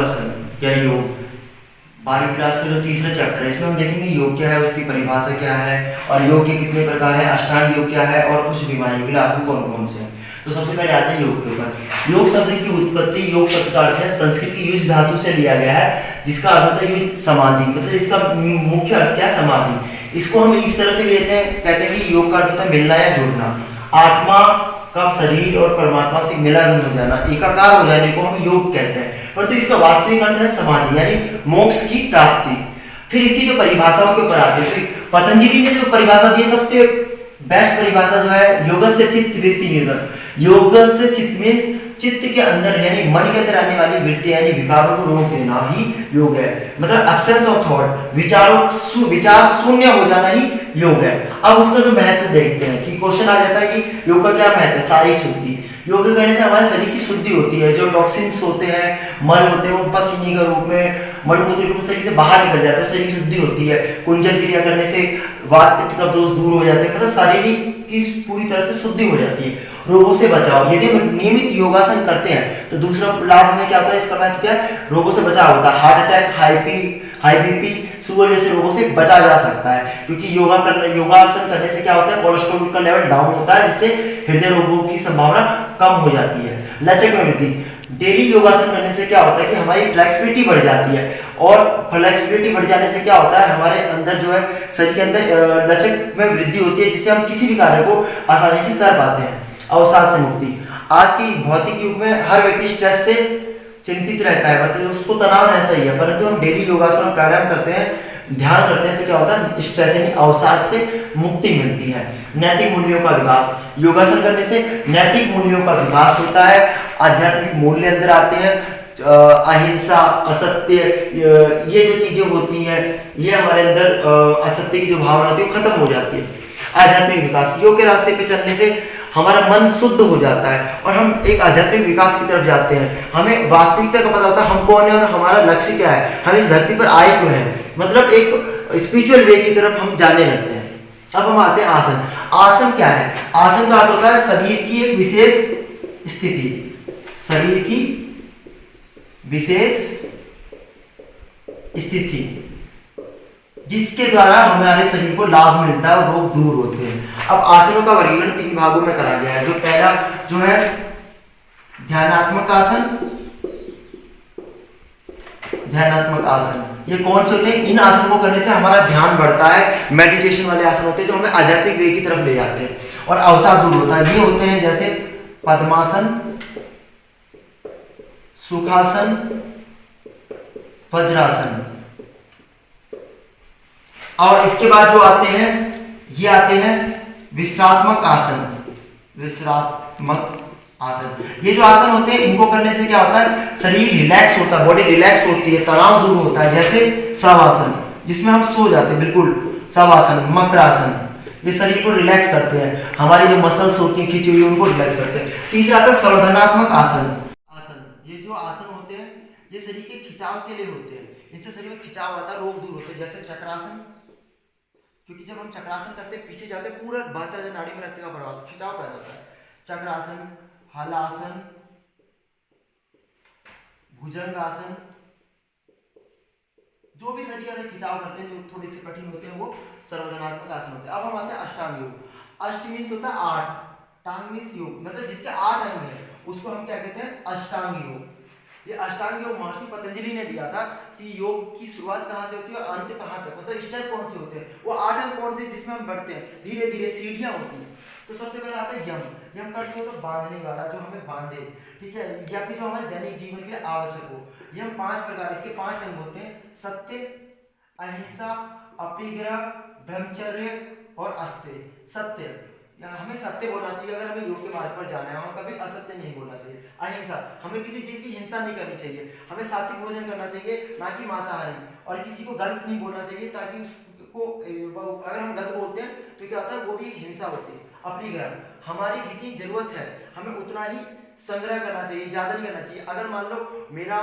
योगासन या योग 12वीं क्लास का जो तीसरा चैप्टर है, इसमें हम देखेंगे योग क्या है, उसकी परिभाषा क्या है और योग के कितने प्रकार हैं, अष्टांग योग क्या है और कुछ बीमारियों के लिए आसन कौन कौन से हैं। तो सबसे पहले आते हैं योग के ऊपर। योग शब्द की उत्पत्ति, योग शब्द का अर्थ है संस्कृत की युज धातु से लिया गया है, जिसका अर्थ होता है युज समाधि, मतलब इसका मुख्य अर्थ क्या है, समाधि। इसको हम इस तरह से भी लेते हैं, कहते हैं कि योग का अर्थ होता है मिलना या जुड़ना, आत्मा का शरीर और परमात्मा से मिलन हो जाना, एकाकार हो जाने को हम योग कहते हैं। परंतु इसका वास्तविक अर्थ है समाधि यानी मोक्ष की प्राप्ति। फिर इसकी जो परिभाषाओं के ऊपर आते हैं, तो पतंजलि ने जो परिभाषा दी सबसे बेस्ट परिभाषा जो है, योगस्य चित्त वृत्ति निरोधन। योगस्य चित्त मींस चित्त के अंदर यानी मन के अंदर आने वाली वृत्ति यानी विकारों को रोक देना ही योग है, मतलब एब्सेंस ऑफ थॉट, विचार शून्य हो जाना ही योग है। अब उसका जो महत्व देखते हैं कि क्वेश्चन आ जाता है कि योग का क्या महत्व है। शारीरिक शुद्धि, योग करने से हमारे शरीर की शुद्धि होती है, जो टॉक्सिन्स होते हैं, मल होते हैं, वो पसीने के रूप में मलमूत्र के रूप में शरीर से बाहर निकल जाते हैं, शरीर की शुद्धि होती है। कुंजन क्रिया करने से वात पित्त का दोष दूर हो जाते हैं, मतलब शरीर की पूरी तरह से शुद्धि हो जाती है। रोगों से बचाव, यदि हम नियमित योगासन करते हैं तो दूसरा लाभ हमें क्या होता है, इसका महत्व क्या है, रोगों से बचाव होता है। Heart attack, high BP, sugar जैसे रोगों से बचा जा सकता है, क्योंकि योगासन करने से क्या होता है, कोलेस्ट्रॉल का लेवल डाउन होता है, जिससे हृदय रोगों की संभावना कम हो जाती है। लचक में वृद्धि, डेली योगासन करने से क्या होता है कि हमारी फ्लेक्सिबिलिटी बढ़ जाती है, और फ्लेक्सिबिलिटी बढ़ जाने से क्या होता है, हमारे अंदर जो है शरीर के अंदर लचक में वृद्धि होती है, जिससे हम किसी भी कार्य को आसानी से कर पाते हैं। अवसाद से मुक्ति, आज की भौतिक युग में हर व्यक्ति स्ट्रेस से चिंतित रहता है, मतलब उसको तनाव रहता ही है, परंतु हम डेली योगासन प्राणायाम करते हैं, ध्यान करते हैं, तो क्या होता है, स्ट्रेस यानी अवसाद से मुक्ति मिलती है। नैतिक मूल्यों का विकास, योगासन करने से नैतिक मूल्यों का विकास होता है, आध्यात्मिक मूल्य अंदर आते हैं, अहिंसा, असत्य, ये जो चीजें होती हैं, ये हमारे अंदर असत्य की जो भावना होती है वो खत्म हो जाती है। आध्यात्मिक विकास, योग के रास्ते पे चलने से हमारा मन शुद्ध हो जाता है और हम एक आध्यात्मिक विकास की तरफ जाते हैं। हमें वास्तविकता का पता होता है हम कौन है और हमारा लक्ष्य क्या है, हम इस धरती पर आए क्यों हैं, मतलब एक स्पिरिचुअल वे की तरफ हम जाने लगते हैं। अब हम आते हैं आसन। आसन क्या है, आसन का अर्थ होता है शरीर की एक विशेष स्थिति, शरीर की विशेष स्थिति जिसके द्वारा हमारे शरीर को लाभ मिलता है और रोग दूर होते हैं। अब आसनों का वर्गीकरण 3 भागों में करा गया है। जो पहला जो है ध्यानात्मक आसन, ध्यानात्मक आसन ये कौन से होते हैं, इन आसनों को करने से हमारा ध्यान बढ़ता है, मेडिटेशन वाले आसन होते हैं जो हमें आध्यात्मिक वे की तरफ ले जाते हैं और अवसाद दूर होता है। ये होते हैं जैसे पद्मासन, सुखासन, वज्रासन, और इसके बाद जो आते हैं ये आते हैं विश्रात्मक आसन, विश्रात्मक आसन। ये जो आसन होते हैं इनको करने से क्या होता है, शरीर रिलैक्स होता है, बॉडी रिलैक्स होती है, तनाव दूर होता है। जैसे शवासन जिसमें हम सो जाते हैं, बिल्कुल शवासन, मकरासन, ये शरीर को रिलैक्स करते हैं, हमारी जो मसल्स होती हैं खींची हुई उनको रिलैक्स करते हैं। तीसरा आता है संवर्धनात्मक आसन। ये जो आसन होते हैं ये शरीर के खिंचाव के लिए होते हैं, इनसे शरीर में खिंचाव आता है, रोग दूर होते हैं। जैसे चक्रासन, क्योंकि जब हम चक्रासन करते हैं पीछे जाते हैं, पूरा 72 नाड़ी में रक्त का प्रवाह, खिंचाव पैदा होता है। चक्रासन, हलासन, भुजंगासन, जो भी शरीर का खिंचाव करते हैं जो थोड़े से कठिन होते हैं वो सर्वधनात्मक आसन होते हैं। अब हम आते हैं अष्टांग योग। अष्ट मीन्स होता है 8, टांग मीन्स योग, मतलब जिसके 8 अंग है उसको हम क्या कहते हैं, अष्टांग योग। ये अष्टांग योग महर्षि पतंजलि ने दिया था कि योग की शुरुआत कहाँ से होती है और अंत कहाँ तक, मतलब स्टेप कौन से होते हैं, वो 8 अंग कौन से जिसमें हम बढ़ते हैं, धीरे धीरे सीढ़ियां होती हैं। तो सबसे पहले आता है यम। यम का अर्थ होता है बांधने वाला, जो हमें बांधे, ठीक है, या फिर जो हमारे दैनिक जीवन के लिए आवश्यक हो। यम 5 प्रकार, इसके 5 अंग होते हैं, सत्य, अहिंसा, अपरिग्रह, ब्रह्मचर्य और अस्तेय। सत्य, हमें सत्य बोलना चाहिए अगर हमें योग के मार्ग पर जाना है, हमें कभी असत्य नहीं बोलना चाहिए। अहिंसा, हमें किसी जीव की हिंसा नहीं करनी चाहिए, हमें सात्विक भोजन करना चाहिए ना कि मांसाहारी, और किसी को गलत नहीं बोलना चाहिए ताकि उसको, अगर हम गलत बोलते हैं तो क्या होता है वो भी एक हिंसा होती है। अपरिग्रह, हमारी जितनी जरूरत है हमें उतना ही संग्रह करना चाहिए, ज्यादा नहीं करना चाहिए। अगर मान लो मेरा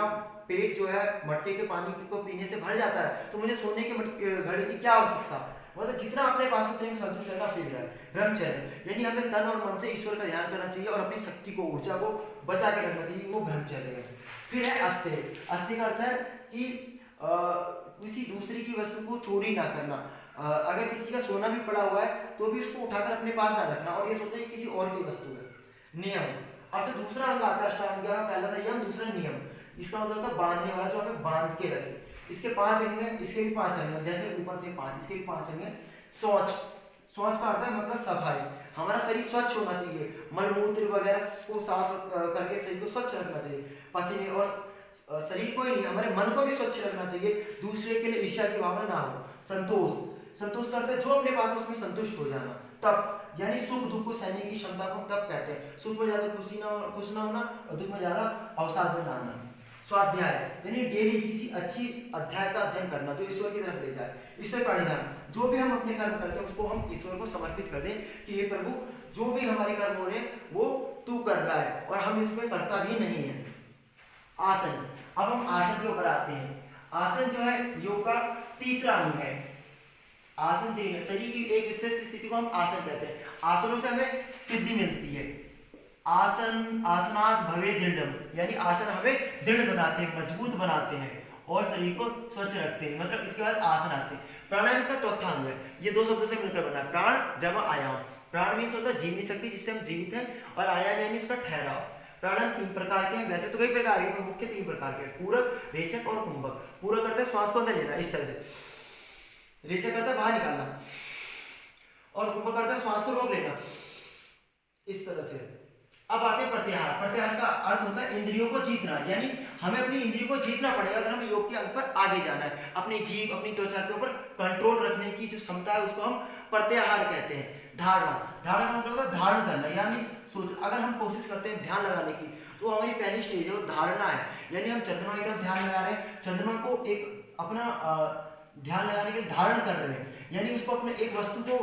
पेट जो है मटके के पानी को पीने से भर जाता है तो मुझे सोने के घड़े की क्या आवश्यकता, मतलब जितना अपने पास उतने में संतुष्ट रहना अपरिग्रह है। ब्रह्मचर्य, यानी हमें तन और मन से ईश्वर का ध्यान करना चाहिए और अपनी शक्ति को, ऊर्जा को बचा के रखना चाहिए, वो ब्रह्मचर्य है। फिर है अस्ते। अस्ते का अर्थ है कि किसी दूसरे की वस्तु को चोरी ना करना। अगर किसी का सोना भी पड़ा हुआ है तो भी उसको उठाकर अपने पास ना रखना और ये सोचना कि किसी और की वस्तु है। नियम। अब जो दूसरा अंग आता है अष्टांग का, पहला था यम, दूसरा नियम। इसका मतलब था बांधने वाला, जो हमें बांध के रखे। इसके 5 अंग हैं, इसके भी 5 अंग हैं, जैसे ऊपर थे 5, इसके भी 5 अंग हैं। शौच। शौच का अर्थ है मतलब सफाई। हमारा शरीर स्वच्छ होना चाहिए, मलमूत्र वगैरह को साफ करके शरीर को स्वच्छ रखना चाहिए। पसीने और शरीर को ही नहीं, हमारे मन को भी स्वच्छ रखना चाहिए, दूसरे के लिए ईर्ष्या की भावना ना हो। संतोष। संतोष करते हैं जो अपने पास है उसमें संतुष्ट हो जाना। तप यानी सुख दुख को सहने की क्षमता को हम तप कहते हैं। सुख में ज्यादा खुश ना होना और दुख में ज्यादा अवसाद में ना आना। स्वाध्याय यानी डेली किसी अच्छी अध्याय का अध्ययन करना जो ईश्वर की तरफ ले जाए। ईश्वर प्रणिधान, जो भी हम अपने कर्म करते हैं उसको हम ईश्वर को समर्पित कर दें कि हे प्रभु, जो भी हमारे कर्म हो रहे हैं वो तू कर रहा है और हम इसमें करता भी नहीं है। आसन। अब हम आसन के ऊपर आते हैं। आसन जो है योग का तीसरा अंग है। आसन शरीर की एक विशेष स्थिति को हम आसन कहते हैं। आसनों से हमें सिद्धि मिलती है। आसन आसनात् भवे दृढ़म्, यानी आसन हमें दृढ़ बनाते हैं, मजबूत बनाते हैं और शरीर को स्वच्छ रखते हैं। मतलब इसके बाद आसन आते हैं। प्राणायाम इसका चौथा अंग है। ये 2 शब्दों से मिलकर बना है, प्राण जमा आयाम। प्राण मीन्स होता है जीवनी शक्ति जिससे हम जीवित हैं, और आयाम यानी उसका ठहराव। प्राणायाम 3 प्रकार के हैं, वैसे तो कई प्रकार के, पर मुख्य 3 प्रकार के, पूरक, रेचक और कुंभक। पूरक करते हैं श्वास को अंदर लेना इस तरह से, रेचक करता है बाहर निकालना, और कुंभक करता है श्वास को रोक लेना इस तरह से। अब आते हैं प्रत्याहार। प्रत्याहार का अर्थ होता है इंद्रियों को जीतना, यानी हमें अपनी इंद्रियों को जीतना पड़ेगा अगर हमें योग के अंग पर आगे जाना है। अपनी जीभ, अपनी त्वचा के ऊपर कंट्रोल रखने की जो क्षमता है उसको हम प्रत्याहार कहते हैं। धारणा। धारणा का मतलब होता है धारण करना, यानी सोच। अगर हम कोशिश करते हैं ध्यान लगाने की तो हमारी पहली स्टेज है वो धारणा है, यानी हम चंद्रमा की तरफ ध्यान लगा रहे हैं, चंद्रमा को एक अपना ध्यान लगाने के लिए धारण कर रहे हैं, यानी उसको अपने एक वस्तु को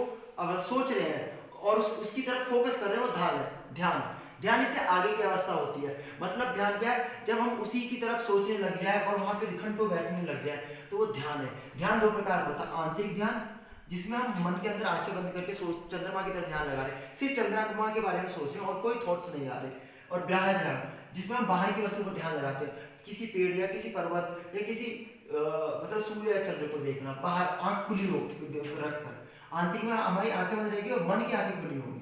सोच रहे हैं और उसकी तरफ फोकस कर रहे हैं, वो ध्यान। ध्यान इससे आगे की अवस्था होती है। मतलब ध्यान क्या है, जब हम उसी की तरफ सोचने लग जाए और वहां पे घंटों बैठने लग जाए तो वो ध्यान है। ध्यान 2 प्रकार का होता है, आंतरिक ध्यान जिसमें हम मन के अंदर आंखें बंद करके चंद्रमा की तरफ ध्यान लगा रहे हैं, सिर्फ चंद्रमा के बारे में सोच रहे हैं और कोई थॉट्स नहीं आ रहे। और बाह्य ध्यान जिसमें हम बाहर की वस्तु पर ध्यान लगाते हैं, किसी पेड़ या किसी पर्वत या किसी मतलब सूर्य या चंद्र को देखना, बाहर आंख खुली हो रखकर। आंतरिक में हमारी आंखें बंद रहेगी और मन की आंखें खुली होंगी।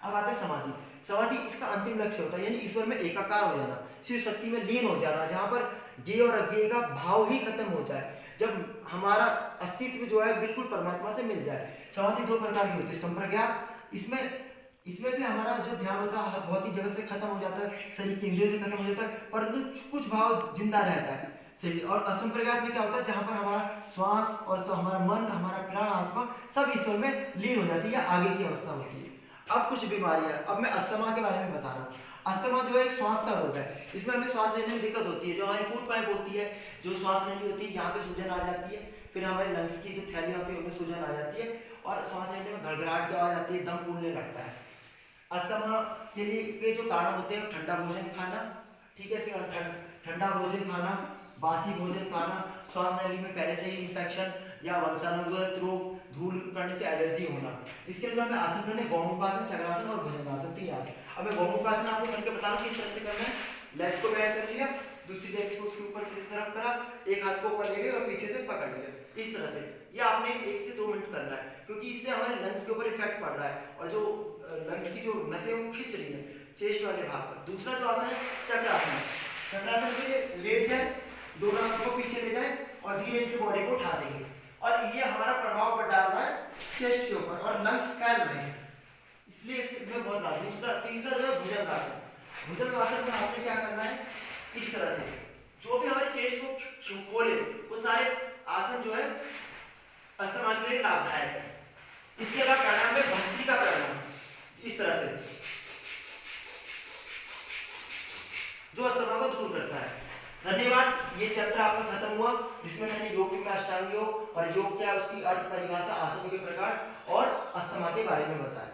अब आता है समाधि। समाधि इसका अंतिम लक्ष्य होता है, यानी ईश्वर में एकाकार हो जाना, शिव शक्ति में लीन हो जाना, जहां पर ज्ञेय और अज्ञेय का भाव ही खत्म हो जाए, जब हमारा अस्तित्व जो है बिल्कुल परमात्मा से मिल जाए। समाधि 2 प्रकार की होती है, संप्रज्ञात, इसमें भी हमारा जो ध्यान होता है भौतिक जगत से खत्म हो जाता है, शरीर की इंद्रियों से खत्म हो जाता है, परंतु कुछ भाव जिंदा रहता है शरीर। और असंप्रज्ञात में क्या होता है, जहां पर हमारा श्वास और हमारा मन, हमारा प्राण, आत्मा सब ईश्वर में लीन हो जाती है, या आगे की अवस्था होती है। अब कुछ बीमारियां, अब मैं अस्थमा के बारे में बता रहा हूँ। अस्थमा जो है एक श्वास का रोग है, इसमें हमें श्वास लेने में दिक्कत होती है। जो हमारी फूड पाइप होती है, जो श्वास लेनी होती है, यहाँ पे सूजन आ जाती है, फिर हमारे लंग्स की जो थैलियां होती है उनमें सूजन आ जाती है और श्वास लेने में घड़घड़ाहट की आवाज आती है, दम फूलने लगता है। अस्थमा के लिए के जो कारण होते हैं, ठंडा भोजन खाना, ठीक है, ठंडा भोजन खाना, बासी भोजन खाना, श्वास नली में पहले से ही इन्फेक्शन या वंशानुगत रोग, धूल करने से एलर्जी होना। इसके लिए जो हमें आसन करने, गौमुखासन, चक्रासन और भुजंगासन, 3 आसन। अब मैं गौमुखासन आपको करके बता रहा हूँ किस तरह से करना है। लेग्स को बैठ कर लिया, दूसरी लेग्स को उसके ऊपर की तरफ करा, एक हाथ को ऊपर ले गए और पीछे से पकड़ लिया, इस तरह से। ये आपने 1 से 2 मिनट करना है, क्योंकि इससे हमारे लंग्स के ऊपर इफेक्ट पड़ रहा है और जो लंग्स की जो नसें वो खींच रही है चेस्ट वाले भाग पर। दूसरा जो आसन है चक्रासन। चक्रासन के लिए लेट जाए, दोनों हाथों को पीछे ले जाए और धीरे धीरे बॉडी को उठा देंगे, और ये हमारा प्रभाव पर डाल रहा है चेस्ट के ऊपर और लंग्स फैल रहे हैं, इसलिए इसमें बहुत लाभ। तीसरा जो है भुजंगासन। भुजंगासन में आपने क्या करना है, इस तरह से जो भी हमारे चेस्ट को खोले वो सारे आसन जो है अस्थमा के लिए लाभदायक है। इसके अलावा प्राणायाम में भस्त्रिका प्राणायाम, इस तरह से जो अस्थमा को दूर करता है। धन्यवाद। ये चैप्टर आपका खत्म हुआ, जिसमें मैंने योग में अष्टांग योग और योग क्या है उसकी अर्थ परिभाषा, आसनों के प्रकार और अस्थमा के बारे में बताया।